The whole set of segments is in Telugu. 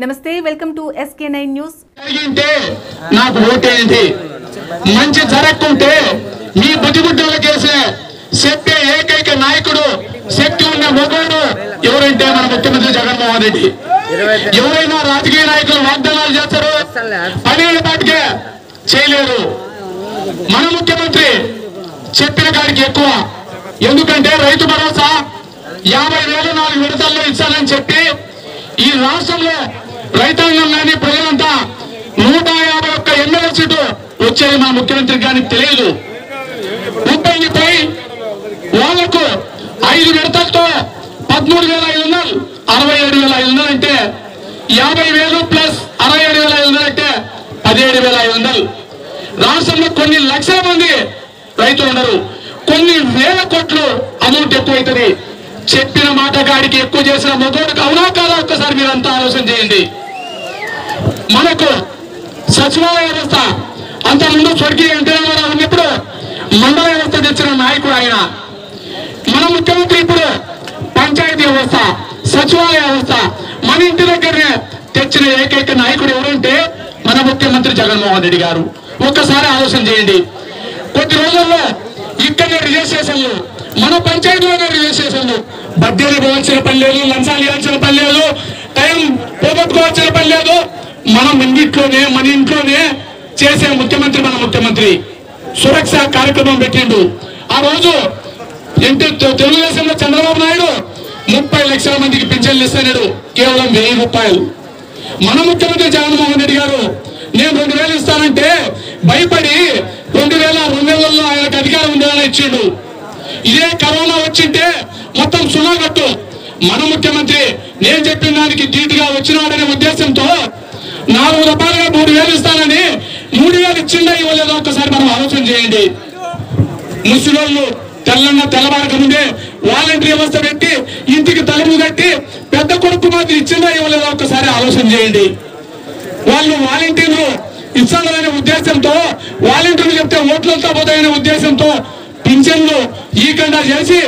నమస్తే వెల్కమ్ టు SK9 న్యూస్. నాకు ఓటేయండి, మంచి జరగకుంటే మీ బుద్ధిగుడ్డలకేసే చెప్పే ఏకైక నాయకుడు శక్తి ఉన్న మొగోడు ఎవరంటే మన ముఖ్యమంత్రి జగన్మోహన్ రెడ్డి. ఎవరైనా రాజకీయ నాయకులు వాగ్దానాలు చేస్తారు, పనేళ్ళ పాటికే చేయలేరు. మన ముఖ్యమంత్రి చెప్పిన కాడికి ఎక్కువ. ఎందుకంటే రైతు భరోసా 50,000 4 విడతల్లో ఇచ్చారని చెప్పి ఈ రాష్ట్రంలో రైతాంగం కానీ ప్రజలంతా 151 ఎమ్మెల్యే సీటు వచ్చేది మా ముఖ్యమంత్రి కానీ తెలియదు. ముప్పై వాళ్లకు 5 విడతలతో 13,500, 67,500 అంటే 50,000 ప్లస్ 67,500 అంటే 17,500. రాష్ట్రంలో కొన్ని లక్షల మంది రైతులు ఉన్నారు, కొన్ని వేల కోట్లు అమౌంట్ ఎక్కువ అవుతుంది. చెప్పిన మాట కాడికి ఎక్కువ చేసిన మొదటి అవునా కాదా ఒక్కసారి మీరంతా ఆలోచన చేయండి. మనకు సచివాలయ వ్యవస్థ అంతకుముందు స్వర్గీయ ఎన్టీ రామారావు ఉన్నప్పుడు మండల వ్యవస్థ తెచ్చిన నాయకుడు ఆయన. మన ముఖ్యమంత్రి ఇప్పుడు పంచాయతీ వ్యవస్థ, సచివాలయ వ్యవస్థ మన ఇంటి దగ్గరనే తెచ్చిన ఏకైక నాయకుడు ఎవరంటే మన ముఖ్యమంత్రి జగన్మోహన్ రెడ్డి గారు. ఒక్కసారి ఆలోచన చేయండి. కొద్ది రోజుల్లో ఇక్కడనే రిజిస్ట్రేషన్లు, మన పంచాయతీలోనే రిజిస్ట్రేషన్లు. బడ్డీలు పోవాల్సిన పని లేదు, లంచాలు ఇవ్వాల్సిన పని లేదు, టైం పోగొట్టుకోవాల్సిన పని లేదు. మనం మన ఇంట్లోనే చేసే ముఖ్యమంత్రి మన ముఖ్యమంత్రి. సురక్ష కార్యక్రమం పెట్టిండు. ఆ రోజు తెలుగుదేశంలో చంద్రబాబు నాయుడు 30 లక్షల మందికి పింఛన్లు ఇస్తున్నాడు, కేవలం 1000 రూపాయలు. మన ముఖ్యమంత్రి జగన్మోహన్ రెడ్డి గారు నేను 2,000 ఇస్తానంటే భయపడి 2,000 ఆయనకు అధికారం ఉండాలని ఇచ్చిండు. ఇదే కరోనా వచ్చింటే మొత్తం సునాగట్టు. మన ముఖ్యమంత్రి నేను చెప్పిన దానికి ధీటుగా వచ్చినాడనే ఉద్దేశంతో 4 రూపాయలుగా 3,000 ఇస్తానని 3,000 ఇచ్చిండా ఇవ్వలేదో ఒక్కసారి మనం ఆలోచన చేయండి. ముసలోళ్ళు తెల్లబారక ముందే వాలంటీర్ వ్యవస్థ పెట్టి ఇంటికి తలుపు కట్టి పెద్ద కొడుకు మాత్రం ఇచ్చిందా ఇవ్వలేదో ఒక్కసారి ఆలోచన చేయండి. వాళ్ళు వాలంటీర్లు ఇస్తాననే ఉద్దేశంతో, వాలంటీర్లు చెప్తే ఓట్లంతా పోతాయనే ఉద్దేశంతో పింఛన్లు ఈకుండా చేసి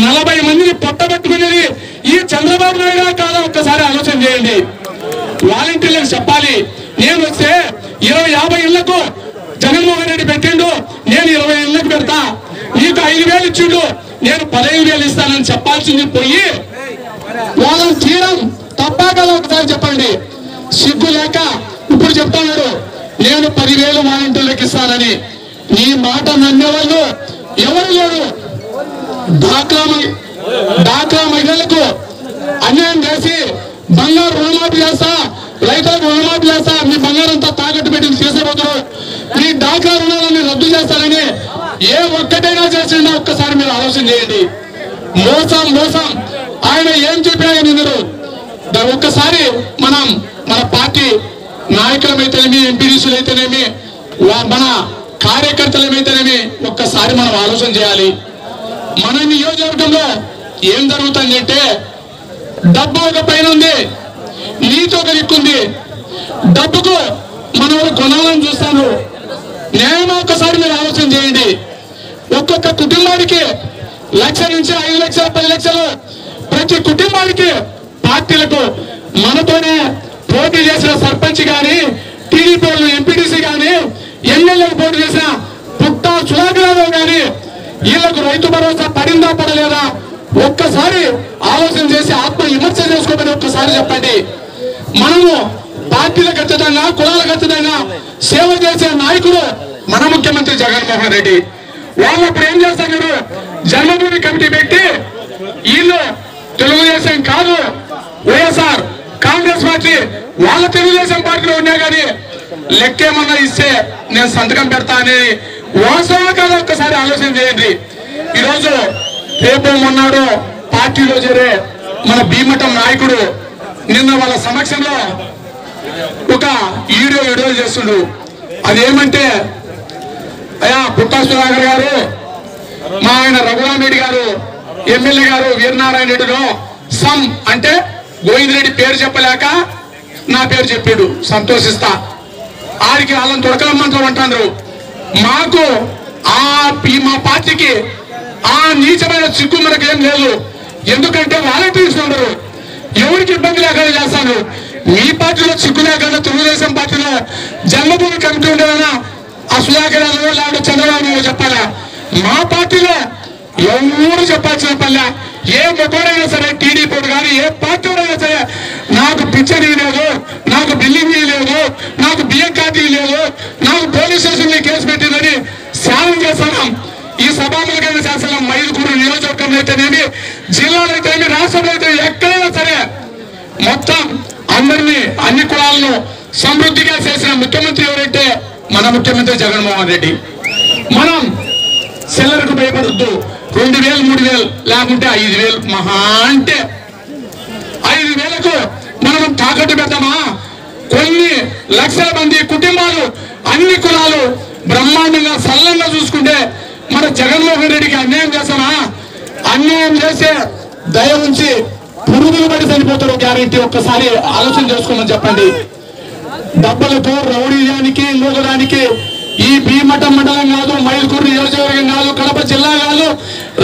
40 మందిని పొట్టబెట్టుకునేది ఈ చంద్రబాబు నాయుడు కాదా ఒక్కసారి ఆలోచన చేయండి. వాలంటీర్లకు చెప్పాలి, నేను వస్తే 50 ఇళ్లకు జగన్మోహన్ రెడ్డి పెట్టిండు, నేను 20 ఇళ్లకు పెడతా, నీకు 5,000 ఇచ్చిండు, నేను 15,000 ఇస్తానని చెప్పాల్సింది పోయి వాళ్ళని తీయడం తప్పా కదా ఒకసారి చెప్పండి. సిగ్గు లేక ఇప్పుడు చెప్తాడు నేను 10,000 వాలంటీర్లకు ఇస్తానని. నీ మాట నమ్మేవాళ్ళు ఎవరు లేరు. డాక్రా మహిళలకు అన్యాయం చేసి బంగారు రుణమాఫీ చేస్తా, రైతులకు రుణమాఫీ చేస్తా, మీ బంగారంతా తాకట్టు పెట్టి చేసేపోతారు, మీ డాక్రా రుణాలన్నీ రద్దు చేస్తారని ఏ ఒక్కటైనా చేసిండా ఒక్కసారి మీరు ఆలోచన చేయండి. మోసం ఆయన ఏం చెప్పినా నిందరు. ఒక్కసారి మన పార్టీ నాయకులమైతేనేమి, ఎంపీడీసీలు అయితేనేమి, మన కార్యకర్తలమైతేనేమి ఒక్కసారి మనం ఆలోచన చేయాలి. మన నియోజకవర్గంలో ఏం జరుగుతుందంటే డబ్బు ఒక పైన ఉంది, నీతి ఒక దిక్కుంది. డబ్బుకు మన వాళ్ళు కొనాలని చూస్తాను. న్యాయం ఒక్కసారి మీరు ఆలోచన చేయండి. ఒక్కొక్క కుటుంబానికి 1,00,000 నుంచి 5 లక్షలు 10 లక్షలు ప్రతి కుటుంబానికి పార్టీలకు మనతోనే పోటీ చేసిన సర్పంచ్ కానీ, టీడీపీ వాళ్ళు ఎంపీటీసీ కానీ, ఎమ్మెల్యేలు పోటీ చేసిన పుట్టా సుధాకర్ కానీ వీళ్లకు రైతు భరోసా పడిందా పడలేదా ఒక్కసారి ఆలోచన చేసి ఆత్మ విమర్శ చేసుకోమని ఒక్కసారి చెప్పండి. మనము పార్టీలకు ఖచ్చితంగా, కులాలకు ఖచ్చితంగా సేవ చేసే నాయకుడు మన ముఖ్యమంత్రి జగన్మోహన్ రెడ్డి. వాళ్ళు అప్పుడు ఏం చేస్తున్నారు, జన్మభూమి కమిటీ పెట్టి వీళ్ళు తెలుగుదేశం కాదు వైఎస్ఆర్ కాంగ్రెస్ పార్టీ, వాళ్ళ తెలుగుదేశం పార్టీలో ఉన్నా కానీ లెక్కేమన్నా ఇస్తే నేను సంతకం పెడతా అనేది వాస్తవం కాదు ఒక్కసారి ఆలోచన చేయండి. ఈరోజు రేపు మొన్నాడు పార్టీలో చేరే మన భీమటం నాయకుడు నిన్న వాళ్ళ సమక్షంలో ఒక వీడియో చేస్తుండు. అదేమంటే అయ్యా పుట్టా సుధాకర్ గారు, మా ఆయన రఘురామరెడ్డి గారు, ఎమ్మెల్యే గారు వీరనారాయణ రెడ్డిలో సమ్ అంటే గోవిందరెడ్డి పేరు చెప్పలేక నా పేరు చెప్పాడు, సంతోషిస్తా. ఆడికి వాళ్ళని తొడకలమ్మంటారు అంటారు. మాకు మా పార్టీకి ఆ నీచమైన సిగ్గు మనకు ఏం లేదు. ఎందుకంటే వాలంటీర్స్ ఉండరు, ఎవరికి ఇబ్బంది లేకుండా చేస్తాను. మీ పార్టీలో సిగ్గు లేకుండా తెలుగుదేశం పార్టీలో జన్మభూమి కమిటీ ఉండేదన్నా ఆ సుధాకర్ యాదవ్ లేకపోతే చంద్రబాబు నాయుడు చెప్పాలా? మా పార్టీలో ఎవరు చెప్పాల్సిన పల్లె ఏ మొక్కడైనా సరే, టీడీపీ కానీ ఏ పార్టీ అయినా సరే, నాకు పిచ్చని లేదు, నాకు బిల్లింగ్ లేదు, నాకు బియ్యం కార్డు లేదు, నాకు పోలీస్ స్టేషన్ కేసు పెట్టిందని త్యాగం చేస్తున్నాం. ఈ సభాముఖంగా చేస్తున్నాం. మైదుకూరు నియోజకవర్గంలో అయితేనేమి, జిల్లాలో అయితేనేమి, రాష్ట్రంలో అయితే ఎక్కడైనా సరే మొత్తం అందరినీ అన్ని కులాలను సమృద్ధిగా చేసిన ముఖ్యమంత్రి ఎవరంటే మన ముఖ్యమంత్రి జగన్మోహన్ రెడ్డి. మనం సెల్లర్కు భయపడద్దు. 2000 3000 లేకుంటే 5000, మహా అంటే 5000కు మనం తాకట్టు పెడతామా? కొన్ని లక్షల మంది కుటుంబాలు అన్ని కులాలు బ్రహ్మాండంగా సల్లంగా చూసుకుంటే మన జగన్మోహన్ రెడ్డికి అన్యాయం చేస్తామా? అన్యాయం చేస్తే దయ ఉంచి పురుగులు పడి చనిపోతారు గ్యారెంటీ. ఒక్కసారి ఆలోచన చేసుకోమని చెప్పండి. డబ్బులతో రౌడీయానికి లోగడానికి ఈ భీమఠం మండలం కాదు, మైదుకూరు నియోజకవర్గం కాదు, కడప జిల్లా కాదు,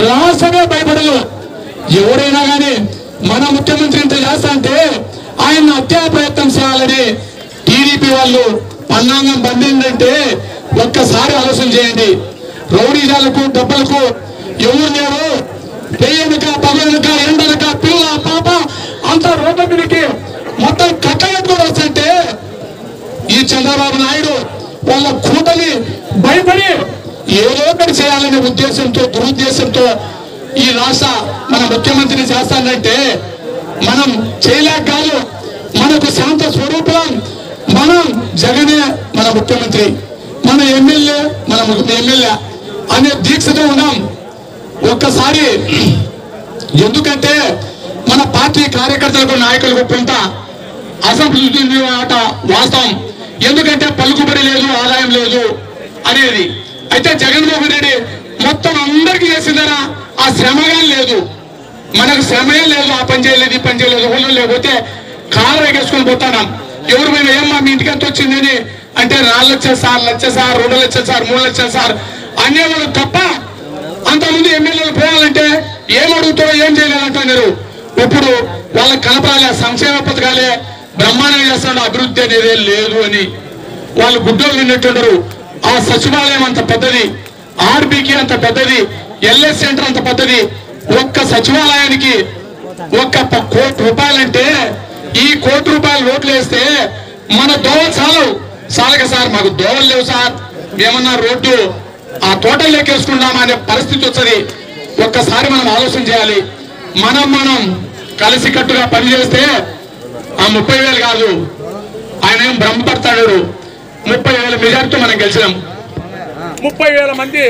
రాష్ట్రమే భయపడదు. ఎవరైనా కానీ మన ముఖ్యమంత్రి ఇంత చేస్తా అంటే ఆయన హత్యా ప్రయత్నం చేయాలని టీడీపీ వాళ్ళు పన్నాంగం బంధిందంటే ఒక్కసారి ఆలోచన చేయండి. రౌడీజాలకు డబ్బులకు ఎవరు లేరు. పెయ్యనక పగలనక ఎండనక పిల్ల పాప అంత రోడ్ల మీదకి మొత్తం కట్టగట్టుకుని వస్తుంటే ఈ చంద్రబాబు నాయుడు వాళ్ళ కూటమి భయపడి ఏదో ఒకటి చేయాలనే ఉద్దేశంతో, దురుద్దేశంతో ఈ రాష్ట్ర మన ముఖ్యమంత్రిని చేస్తానంటే మనం చేయలేక కాదు. మనకు శాంత స్వరూపం మనం జగనే మన ముఖ్యమంత్రి, మన ఎమ్మెల్యే మన ఎమ్మెల్యే అనే దీక్షతో ఉన్నాం. ఒక్కసారి ఎందుకంటే మన పార్టీ కార్యకర్తలకు నాయకులకు కొంత అసంతృప్తి ఆట వాస్తవం. ఎందుకంటే పలుకుబడి లేదు, ఆదాయం లేదు అనేది. అయితే జగన్మోహన్ రెడ్డి మొత్తం అందరికీ చేసిందనా? ఆ శ్రమగా లేదు. మనకు శ్రమే లేదు. ఆ పని చేయలేదు, ఈ పని చేయలేదు. ఊళ్ళో లేకపోతే కారు ఎగేసుకొని పోతాం. ఎవరు పోయినా ఏమ్మా మీ ఇంటికి ఎంత వచ్చిందని అంటే 4 లక్షలు సార్, 1 లక్ష సార్, 2 లక్షలు సార్, 3 లక్షలు సార్ అనేవాళ్ళు తప్ప అంతకుముందు ఎమ్మెల్యేలు పోవాలంటే ఏం అడుగుతారో ఏం చేయలేదంటున్నారు. ఇప్పుడు వాళ్ళకి కనపడాలి సంక్షేమ పథకాలే బ్రహ్మాండంగా చేస్తున్నాడు, అభివృద్ధి అనేది లేదు అని వాళ్ళు గుడ్డలు విన్నట్టుంటారు. ఆ సచివాలయం అంత పెద్దది, ఆర్బీకి అంత పెద్దది, ఎల్ఎస్ సెంటర్ అంత పెద్దది. ఒక్క సచివాలయానికి 1 కోటి రూపాయలంటే ఈ 1 కోటి రూపాయలు ఓట్లు వేస్తే మన దోవలు చాలక సార్, మాకు దోవలు లేవు సార్, ఏమన్నా రోడ్డు ఆ తోటలు లెక్కేసుకుంటామా అనే పరిస్థితి వస్తుంది. ఒక్కసారి మనం ఆలోచన చేయాలి. మనం కలిసికట్టుగా పనిచేస్తే ఆ 30,000 కాదు, ఆయన ఏం బ్రహ్మపడతాడు. 30,000 మెజార్టీతో మనం గెలిచినాం. 30,000 మంది